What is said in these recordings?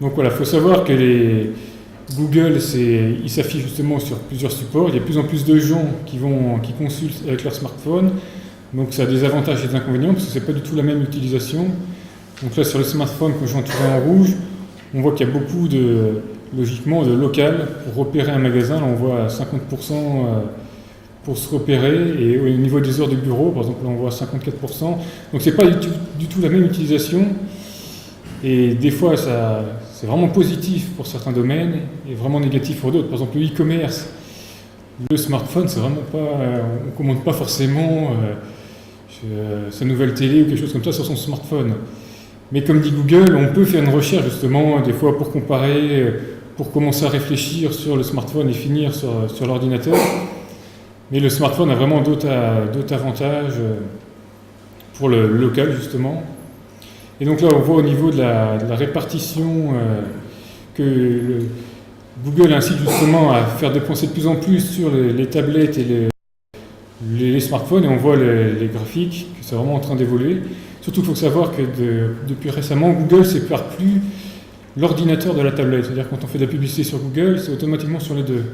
Donc voilà, il faut savoir que Google, il s'affiche justement sur plusieurs supports. Il y a de plus en plus de gens qui consultent avec leur smartphone. Donc ça a des avantages et des inconvénients parce que c'est pas du tout la même utilisation. Donc là sur le smartphone, quand j'ai entouré en rouge, on voit qu'il y a beaucoup logiquement de local pour repérer un magasin. Là on voit 50% pour se repérer, et au niveau des heures de bureau, par exemple, là on voit 54%. Donc c'est pas du tout la même utilisation. Et des fois, c'est vraiment positif pour certains domaines et vraiment négatif pour d'autres. Par exemple, le e-commerce, le smartphone, c'est vraiment pas, on ne commande pas forcément sa nouvelle télé ou quelque chose comme ça sur son smartphone. Mais comme dit Google, on peut faire une recherche justement, des fois pour comparer, pour commencer à réfléchir sur le smartphone et finir sur l'ordinateur. Mais le smartphone a vraiment d'autres avantages pour le local justement. Et donc là, on voit au niveau de la répartition que Google incite justement à faire dépenser de plus en plus sur les tablettes et les smartphones, et on voit les graphiques, que c'est vraiment en train d'évoluer. Surtout, il faut savoir que depuis récemment, Google ne sépare plus l'ordinateur de la tablette. C'est-à-dire quand on fait de la publicité sur Google, c'est automatiquement sur les deux.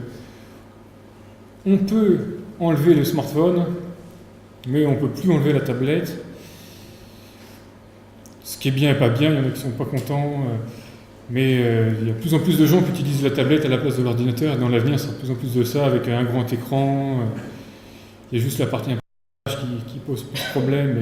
On peut enlever le smartphone, mais on ne peut plus enlever la tablette. Ce qui est bien et pas bien, il y en a qui ne sont pas contents, mais il y a de plus en plus de gens qui utilisent la tablette à la place de l'ordinateur, et dans l'avenir, c'est de plus en plus de ça, avec un grand écran. Il y a juste la partie qui pose plus de problème.